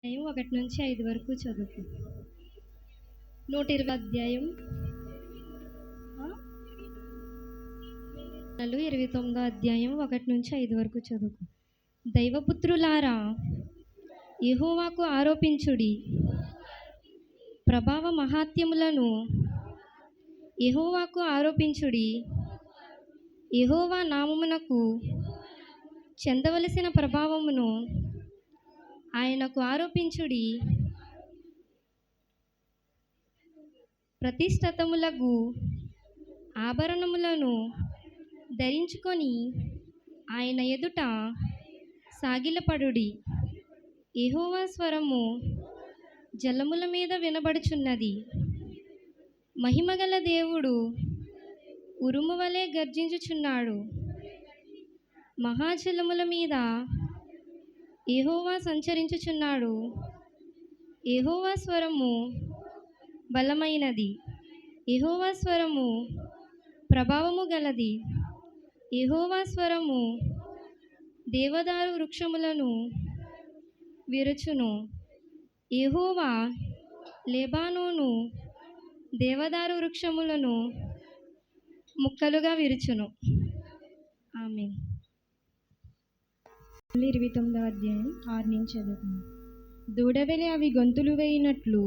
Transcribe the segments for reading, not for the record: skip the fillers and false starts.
1-5 వరకు చదువుకు. 120 అధ్యాయం 29 అధ్యాయం 1-5 వరకు చదువుకు. దైవపుత్రులారా, యెహోవాకు ఆరోపించుడి, ప్రభావ మహాత్యములను యెహోవాకు ఆరోపించుడి. యెహోవా నామమునకు చెందవలసిన ప్రభావమును ఆయనకు ఆరోపించుడి. ప్రతిష్ఠితములగు ఆభరణములను ధరించుకొని ఆయన ఎదుట సాగిలపడుడి. యెహోవా స్వరము జలముల మీద వినబడుచున్నది. మహిమగల దేవుడు ఉరుము వలె గర్జించుచున్నాడు. మహాజలముల మీద యెహోవా సంచరించుచున్నాడు. యెహోవా స్వరము బలమైనది. యెహోవా స్వరము ప్రభావము గలది. యెహోవా స్వరము దేవదారు వృక్షములను విరుచును. యెహోవా లెబానోను దేవదారు వృక్షములను ముక్కలుగా విరుచును. ఆమేన్. 29 అధ్యాయం 6 నుంచి చదువుకుందాం. దూడవెలి అవి గొంతులు వేయినట్లు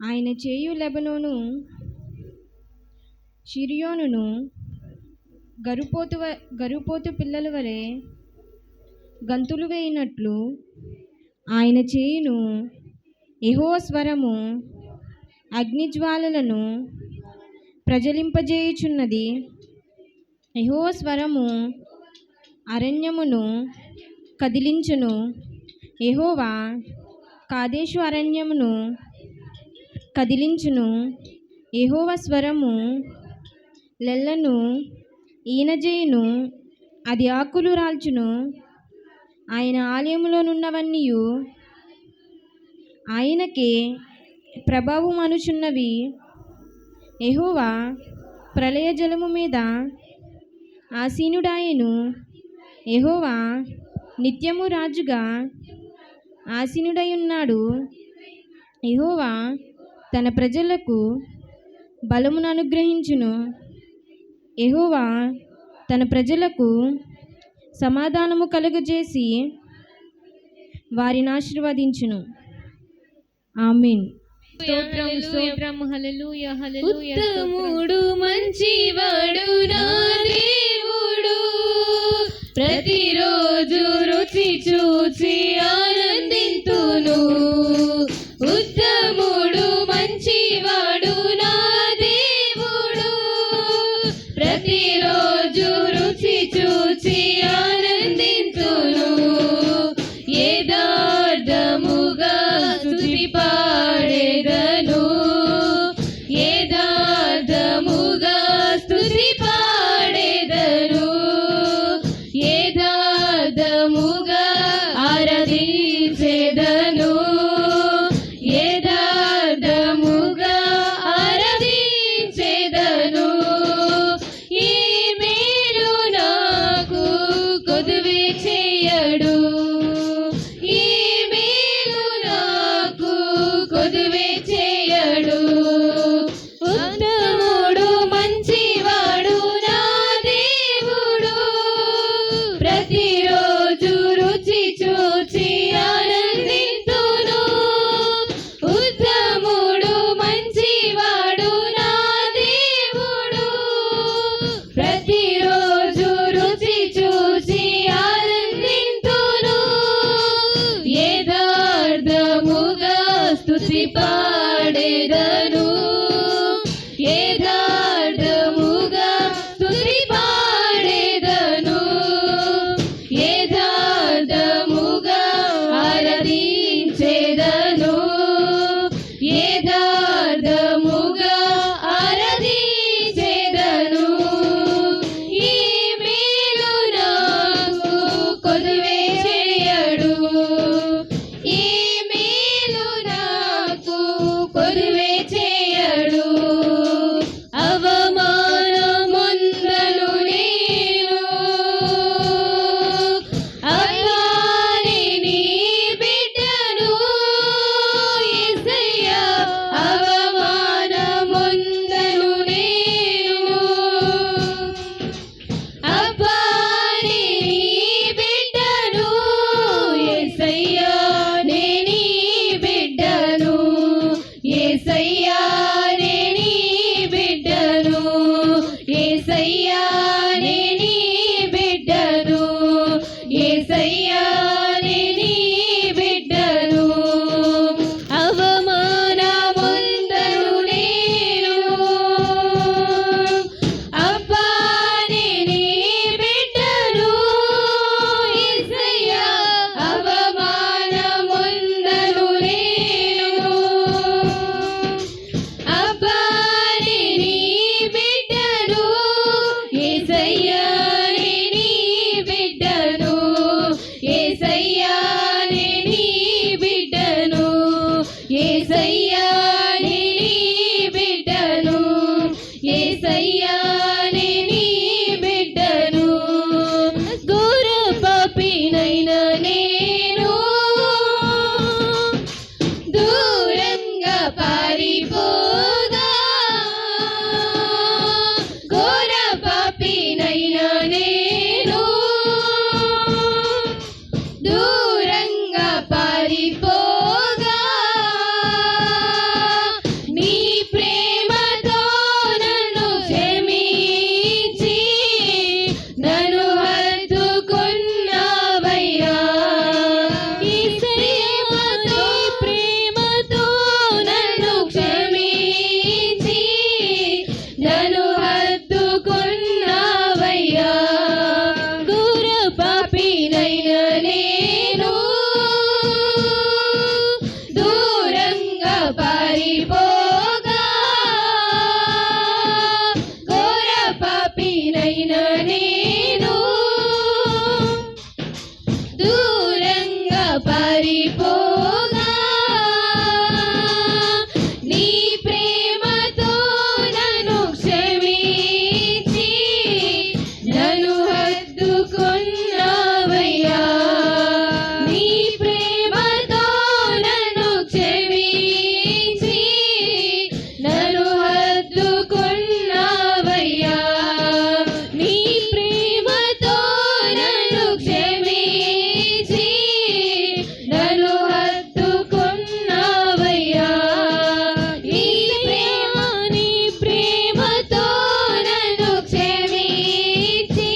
ఆయన చేయు. లెబనోను షిరియోనును గరుపోతు పిల్లల వలె గంతులు వేయినట్లు ఆయన చేయును. యెహోవా స్వరము అగ్నిజ్వాలలను ప్రజ్వలింపజేయుచున్నది. యెహోవా స్వరము అరణ్యమును కదిలించును. యెహోవా కాదేషు అరణ్యమును కదిలించును. యెహోవా స్వరము లెల్లను ఈనజేయును. అది ఆకులు రాల్చును. ఆయన ఆలయములోనున్నవన్నీయు ఆయనకే ప్రభావం అనుచున్నవి. యెహోవా ప్రళయ జలము మీద ఆసీనుడాయెను. యెహోవా నిత్యము రాజుగా ఆసీనుడై ఉన్నాడు. యెహోవా తన ప్రజలకు బలమును అనుగ్రహించును. యెహోవా తన ప్రజలకు సమాధానము కలుగజేసి వారిని ఆశీర్వదించును. ఆమేన్. స్తోత్రం. హల్లెలూయా, హల్లెలూయా. ఉత్తముడు మంచివాడు నా దేవుడు, ప్రతిరోజు రుచి చూచి ఆనందింతును. ఉత్తముడు మంచివాడు నా దేవుడు, ప్రతిరోజు రుచి చూచి ఆనందింతును. యథార్థముగా స్తుతి పాడెదను. యథార్థముగా స్తుతి పాడెదను. యథార్థముగా ఆరాధించెదను. యథార్థముగా ఆరాధించెదను. ఈ మేలు నాకు కొదువే చేయడు. ఈ మేలు నాకు కొదువే చేయడు. ఉత్తముడు మంచివాడు నా దేవుడు, ప్రతిరోజు రుచి చూచి ఆనందింతును. ఉత్తముడు మంచివాడు నా దేవుడు, ప్రతిరోజు రుచి చూచి ఆనందింతును. యథార్థముగా స్తుతి పాడెదను. యథార్థముగా స్తుతి పాడెదను. యథార్థముగా ఆరాధించెదను. యథార్థముగా ఆరాధించెదను. ఈ మేలు నాకు కొదువే చేయడు. ఈ మేలు నాకు నీ బిడ్డను యేసయ్యా నీ బిడ్డను యేసయ్యా నీ బిడ్డను ఘోర పాపినైన నేను దూరంగా పారిపోగా ఘోర పాపినైన నేను దూరంగా పారిపోగా నీ ప్రేమతో నన్ను క్షమించి నన్ను హత్తుకున్నావయ్యా యేసయ్యా ప్రేమతో నన్ను క్షమించి నన్ను హత్తుకున్నావయ్యా ఘోర పాపినైన నేను దూరంగా పారిపోగా ఘోర పాపినైన నేను దూరంగా పారిపోగా నీ ప్రేమతో నన్ను క్షమించి నన్ను హత్తుకున్నావయ్యా నీ ప్రేమతో నన్ను క్షమించి నన్ను హత్తుకున్నావయ్యా నీ ప్రేమతో నన్ను క్షమించి నన్ను హత్తుకున్నావయ్యా నీ ప్రేమతో నన్ను క్షమించి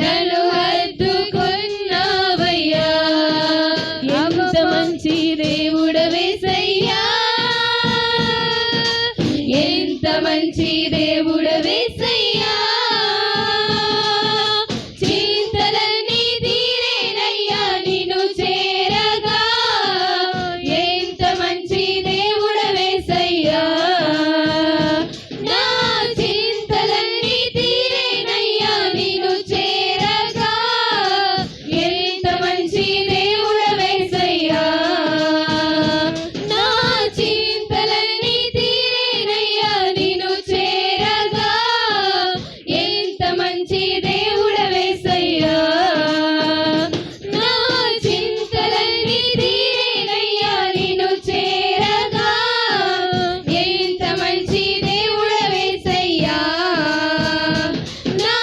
నన్ను హత్తుకున్నావయ్యా ఎంత మంచి దేవుడవేసయ్యా ఎంత మంచి దేవుడవేసయ్యా చింతలన్నీ తీరేనయ్యా నిన్ను చేరగా ఎంత మంచి దేవుడవేసయ్యా నా చింతలన్నీ తీరేనయ్యా నిన్ను చేరగా ఎంత మంచి దేవుడవేసయ్యా నా చింతలన్నీ తీరేనయ్యా నిన్ను చేరగా ఎంత మంచి దేవుడవేసయ్యా నా చింతలన్నీ తీరేనయ్యా నిన్ను చేరగా ఎంత మంచి దేవుడవేసయ్యా నా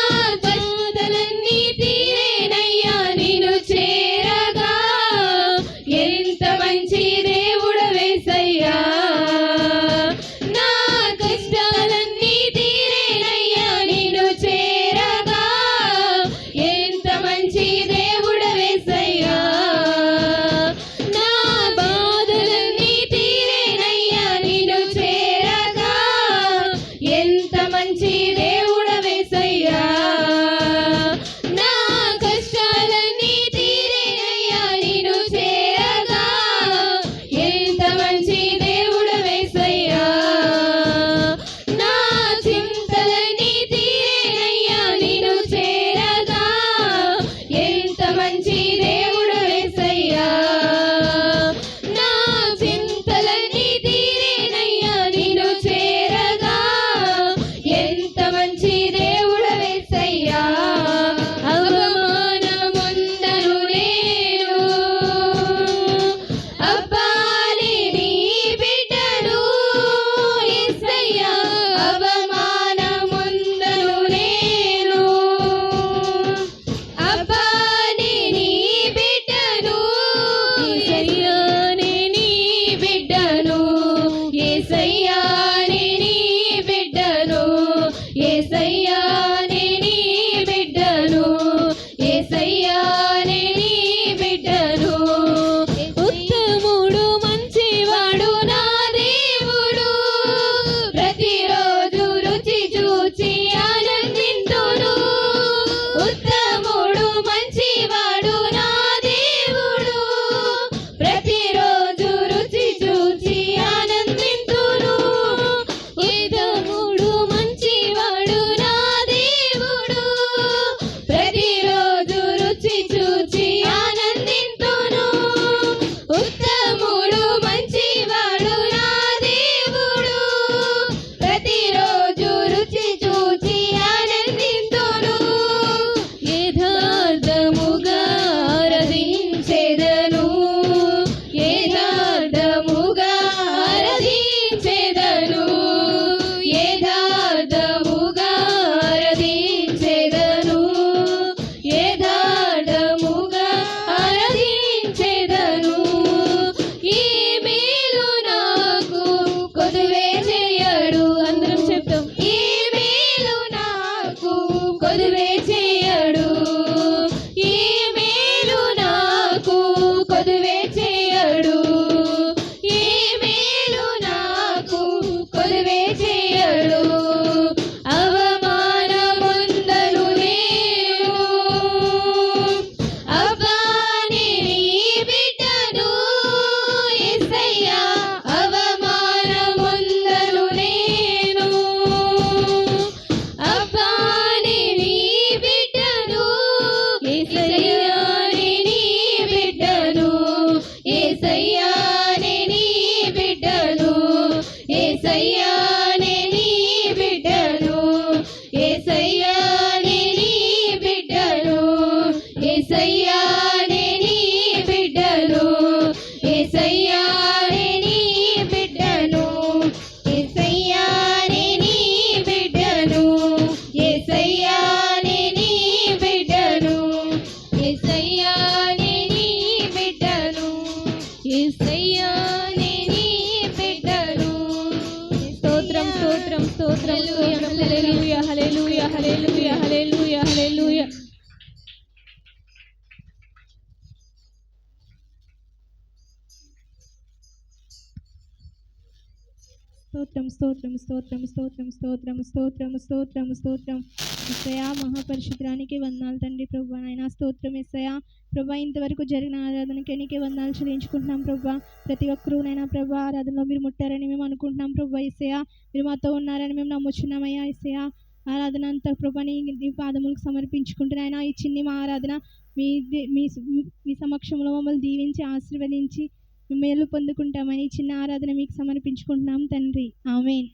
బాధలన్నీ తీరేనయ్యా నిన్ను చేరగా ఎంత మంచి దేవుడవేసయ్యా నా కష్టాలన్నీ తీరేనయ్యా నిన్ను చేరగా ఎంత మంచి దేవుడవేసయ్యా నా బాధలన్నీ తీరేనయ్యా నిన్ను చేరగా ఎంత మంచి దేవుడవేసయ్యా నా కష్టాలన్నీ తీరేనయ్యా నిన్ను చేరగా యేసయ్యా నీ బిడ్డను. స్తోత్రం స్తోత్రం స్తోత్రం హల్లెలూయా హల్లెలూయా హల్లెలూయా హల్లెలూయా హల్లెలూయా. స్తోత్రం స్తోత్రం స్తోత్రం స్తోత్రం స్తోత్రం స్తోత్రం స్తోత్రం స్తోత్రం ఎస్సయా మహాపరిశుద్ధానికి వందనాలు తండ్రి ప్రభా. నాయన స్తోత్రం ఎస్సయా ప్రభా. ఇంతవరకు జరిగిన ఆరాధనకి నీకే వందనాలు చెల్లించుకుంటున్నాం ప్రభా. ప్రతి ఒక్కరూ నైనా ప్రభా ఆరాధనలో మీరు ముట్టారని మేము అనుకుంటున్నాం ప్రభా. ఎస్సయా మీరు మాతో ఉన్నారని మేము నమ్ముచున్నామయ్యా. ఎస్సయా ఆరాధన అంతా ప్రభా నీ పాదములకు సమర్పించుకుంటున్నాయన. ఈ చిన్ని మా ఆరాధన మీ మీ సమక్షంలో మమ్మల్ని దీవించి ఆశీర్వదించి మేలు పొందుకుంటామని చిన్న ఆరాధన మీకు సమర్పించుకుంటున్నాం తండ్రి. ఆమేన్.